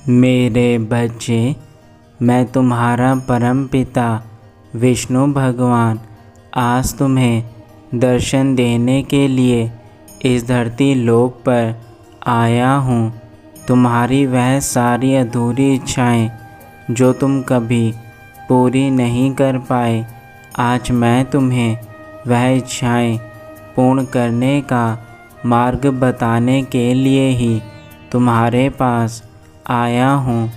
मेरे बच्चे, मैं तुम्हारा परम पिता विष्णु भगवान आज तुम्हें दर्शन देने के लिए इस धरती लोक पर आया हूँ। तुम्हारी वह सारी अधूरी इच्छाएं जो तुम कभी पूरी नहीं कर पाए, आज मैं तुम्हें वह इच्छाएं पूर्ण करने का मार्ग बताने के लिए ही तुम्हारे पास आया हूँ।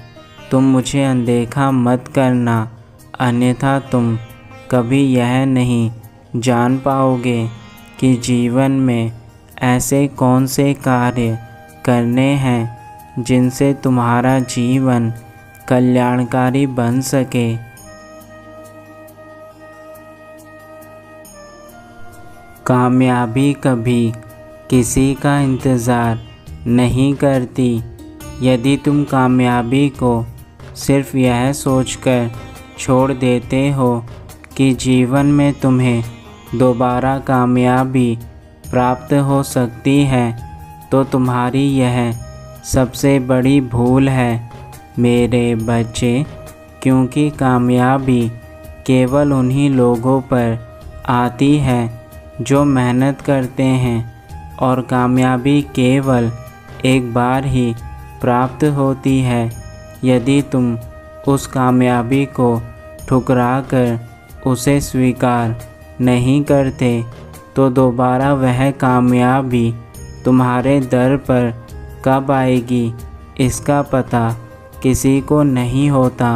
तुम मुझे अनदेखा मत करना, अन्यथा तुम कभी यह नहीं जान पाओगे कि जीवन में ऐसे कौन से कार्य करने हैं जिनसे तुम्हारा जीवन कल्याणकारी बन सके। कामयाबी कभी किसी का इंतज़ार नहीं करती। यदि तुम कामयाबी को सिर्फ यह सोचकर छोड़ देते हो कि जीवन में तुम्हें दोबारा कामयाबी प्राप्त हो सकती है, तो तुम्हारी यह सबसे बड़ी भूल है मेरे बच्चे। क्योंकि कामयाबी केवल उन्हीं लोगों पर आती है जो मेहनत करते हैं, और कामयाबी केवल एक बार ही प्राप्त होती है। यदि तुम उस कामयाबी को ठुकरा कर उसे स्वीकार नहीं करते, तो दोबारा वह कामयाबी तुम्हारे दर पर कब आएगी, इसका पता किसी को नहीं होता।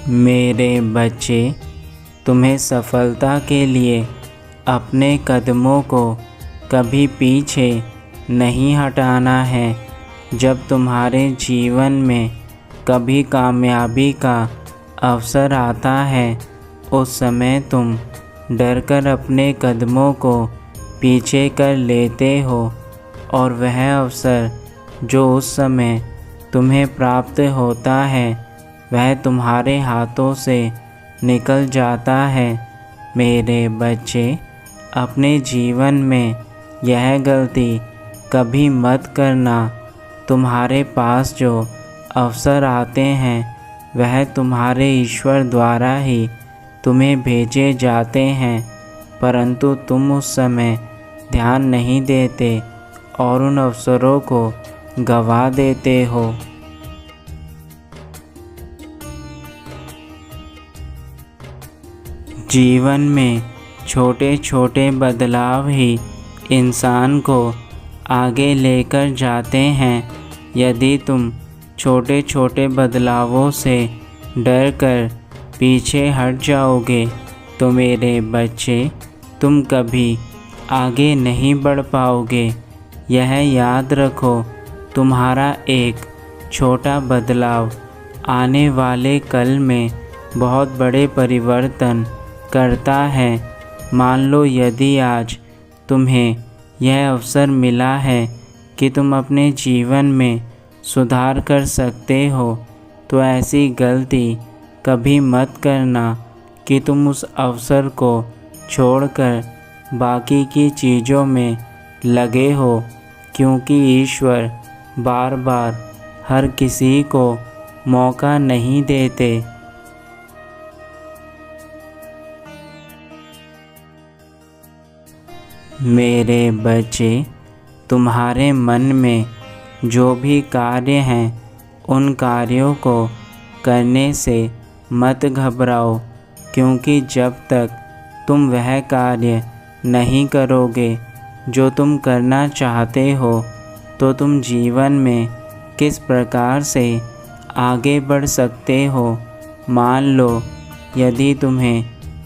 मेरे बच्चे, तुम्हें सफलता के लिए अपने कदमों को कभी पीछे नहीं हटाना है। जब तुम्हारे जीवन में कभी कामयाबी का अवसर आता है, उस समय तुम डरकर अपने कदमों को पीछे कर लेते हो, और वह अवसर जो उस समय तुम्हें प्राप्त होता है वह तुम्हारे हाथों से निकल जाता है। मेरे बच्चे, अपने जीवन में यह गलती कभी मत करना। तुम्हारे पास जो अवसर आते हैं वह तुम्हारे ईश्वर द्वारा ही तुम्हें भेजे जाते हैं, परंतु तुम उस समय ध्यान नहीं देते और उन अवसरों को गंवा देते हो। जीवन में छोटे छोटे बदलाव ही इंसान को आगे लेकर जाते हैं। यदि तुम छोटे छोटे बदलावों से डर कर पीछे हट जाओगे, तो मेरे बच्चे, तुम कभी आगे नहीं बढ़ पाओगे। यह याद रखो, तुम्हारा एक छोटा बदलाव आने वाले कल में बहुत बड़े परिवर्तन करता है। मान लो यदि आज तुम्हें यह अवसर मिला है कि तुम अपने जीवन में सुधार कर सकते हो, तो ऐसी गलती कभी मत करना कि तुम उस अवसर को छोड़कर बाकी की चीज़ों में लगे हो, क्योंकि ईश्वर बार बार हर किसी को मौका नहीं देते। मेरे बच्चे, तुम्हारे मन में जो भी कार्य हैं उन कार्यों को करने से मत घबराओ, क्योंकि जब तक तुम वह कार्य नहीं करोगे जो तुम करना चाहते हो, तो तुम जीवन में किस प्रकार से आगे बढ़ सकते हो। मान लो यदि तुम्हें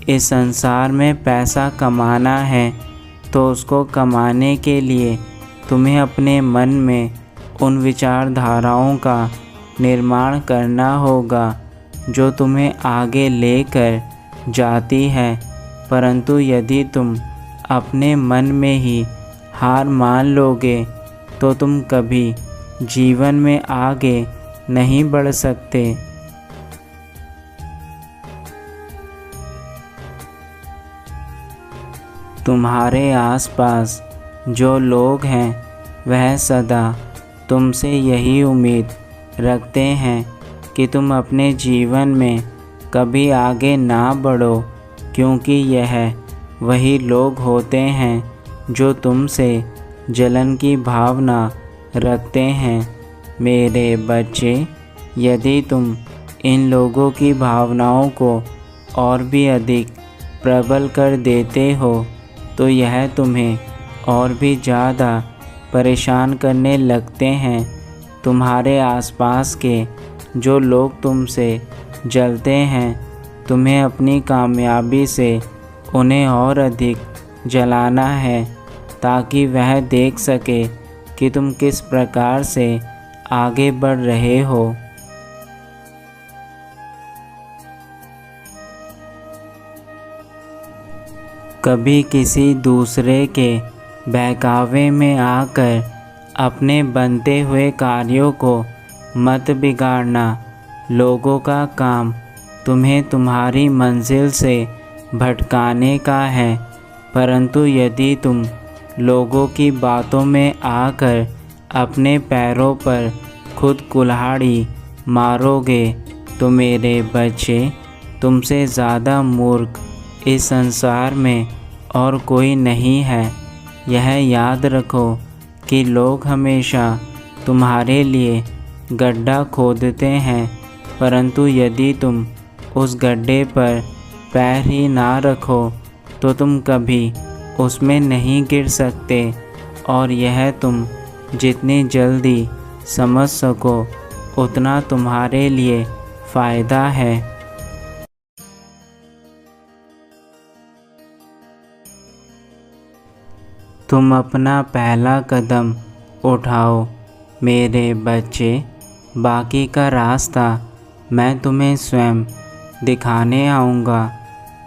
इस संसार में पैसा कमाना है, तो उसको कमाने के लिए तुम्हें अपने मन में उन विचारधाराओं का निर्माण करना होगा जो तुम्हें आगे लेकर जाती है। परंतु यदि तुम अपने मन में ही हार मान लोगे, तो तुम कभी जीवन में आगे नहीं बढ़ सकते। तुम्हारे आसपास जो लोग हैं वह सदा तुमसे यही उम्मीद रखते हैं कि तुम अपने जीवन में कभी आगे ना बढ़ो, क्योंकि यह वही लोग होते हैं जो तुमसे जलन की भावना रखते हैं। मेरे बच्चे, यदि तुम इन लोगों की भावनाओं को और भी अधिक प्रबल कर देते हो तो यह तुम्हें और भी ज़्यादा परेशान करने लगते हैं। तुम्हारे आसपास के जो लोग तुमसे जलते हैं, तुम्हें अपनी कामयाबी से उन्हें और अधिक जलाना है, ताकि वह देख सके कि तुम किस प्रकार से आगे बढ़ रहे हो। कभी किसी दूसरे के बहकावे में आकर अपने बनते हुए कार्यों को मत बिगाड़ना। लोगों का काम तुम्हें तुम्हारी मंजिल से भटकाने का है, परंतु यदि तुम लोगों की बातों में आकर अपने पैरों पर खुद कुल्हाड़ी मारोगे तो मेरे बच्चे, तुमसे ज़्यादा मूर्ख इस संसार में और कोई नहीं है। यह याद रखो कि लोग हमेशा तुम्हारे लिए गड्ढा खोदते हैं, परंतु यदि तुम उस गड्ढे पर पैर ही ना रखो तो तुम कभी उसमें नहीं गिर सकते। और यह तुम जितनी जल्दी समझ सको उतना तुम्हारे लिए फ़ायदा है। तुम अपना पहला कदम उठाओ मेरे बच्चे। बाकी का रास्ता मैं तुम्हें स्वयं दिखाने आऊँगा।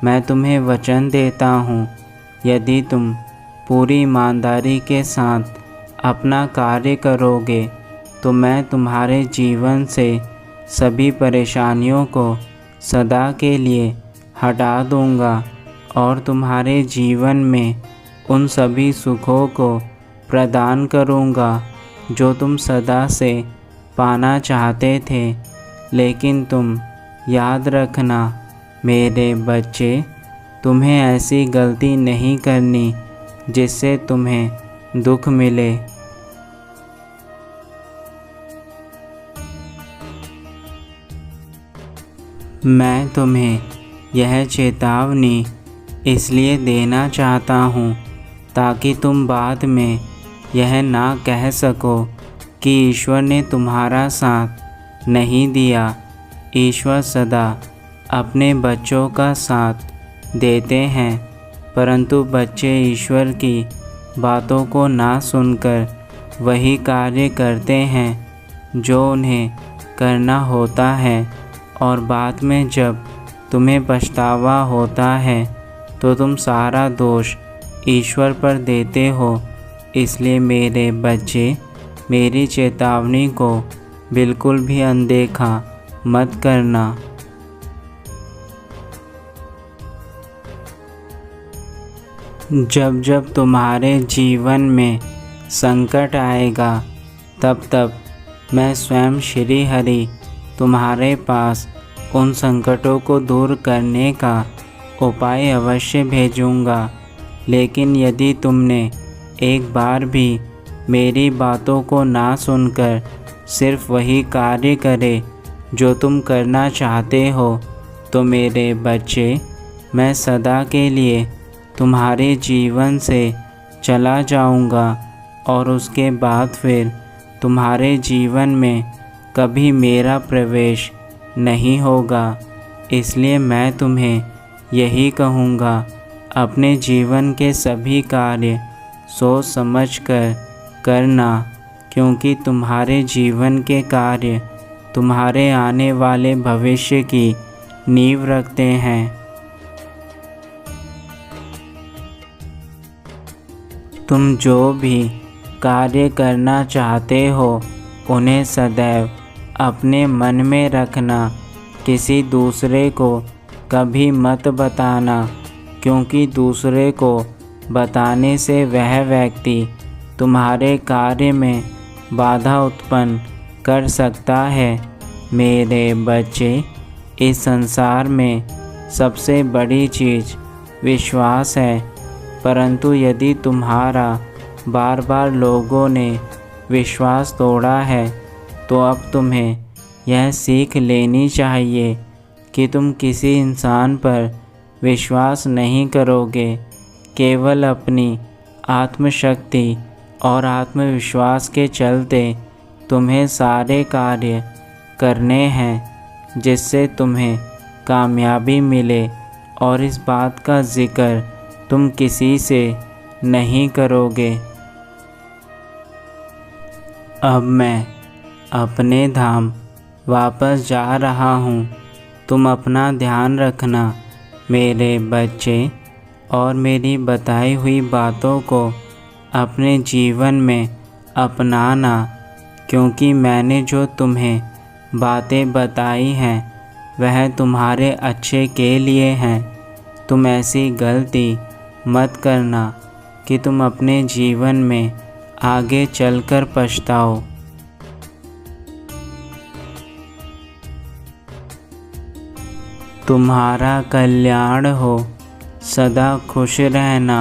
मैं तुम्हें वचन देता हूँ, यदि तुम पूरी ईमानदारी के साथ अपना कार्य करोगे तो मैं तुम्हारे जीवन से सभी परेशानियों को सदा के लिए हटा दूँगा और तुम्हारे जीवन में उन सभी सुखों को प्रदान करूँगा जो तुम सदा से पाना चाहते थे। लेकिन तुम याद रखना मेरे बच्चे, तुम्हें ऐसी गलती नहीं करनी जिससे तुम्हें दुख मिले। मैं तुम्हें यह चेतावनी इसलिए देना चाहता हूँ ताकि तुम बाद में यह ना कह सको कि ईश्वर ने तुम्हारा साथ नहीं दिया। ईश्वर सदा अपने बच्चों का साथ देते हैं, परंतु बच्चे ईश्वर की बातों को ना सुनकर वही कार्य करते हैं जो उन्हें करना होता है, और बाद में जब तुम्हें पछतावा होता है तो तुम सारा दोष ईश्वर पर देते हो। इसलिए मेरे बच्चे, मेरी चेतावनी को बिल्कुल भी अनदेखा मत करना। जब जब तुम्हारे जीवन में संकट आएगा तब तब मैं स्वयं श्री हरि तुम्हारे पास उन संकटों को दूर करने का उपाय अवश्य भेजूँगा। लेकिन यदि तुमने एक बार भी मेरी बातों को ना सुनकर सिर्फ वही कार्य करे जो तुम करना चाहते हो तो मेरे बच्चे, मैं सदा के लिए तुम्हारे जीवन से चला जाऊंगा और उसके बाद फिर तुम्हारे जीवन में कभी मेरा प्रवेश नहीं होगा। इसलिए मैं तुम्हें यही कहूँगा, अपने जीवन के सभी कार्य सोच समझ कर करना, क्योंकि तुम्हारे जीवन के कार्य तुम्हारे आने वाले भविष्य की नींव रखते हैं। तुम जो भी कार्य करना चाहते हो उन्हें सदैव अपने मन में रखना। किसी दूसरे को कभी मत बताना, क्योंकि दूसरे को बताने से वह व्यक्ति तुम्हारे कार्य में बाधा उत्पन्न कर सकता है। मेरे बच्चे, इस संसार में सबसे बड़ी चीज़ विश्वास है, परंतु यदि तुम्हारा बार बार लोगों ने विश्वास तोड़ा है तो अब तुम्हें यह सीख लेनी चाहिए कि तुम किसी इंसान पर विश्वास नहीं करोगे। केवल अपनी आत्मशक्ति और आत्मविश्वास के चलते तुम्हें सारे कार्य करने हैं जिससे तुम्हें कामयाबी मिले, और इस बात का जिक्र तुम किसी से नहीं करोगे। अब मैं अपने धाम वापस जा रहा हूँ। तुम अपना ध्यान रखना मेरे बच्चे, और मेरी बताई हुई बातों को अपने जीवन में अपनाना, क्योंकि मैंने जो तुम्हें बातें बताई हैं वह तुम्हारे अच्छे के लिए हैं। तुम ऐसी गलती मत करना कि तुम अपने जीवन में आगे चलकर पछताओ। तुम्हारा कल्याण हो, सदा खुश रहना।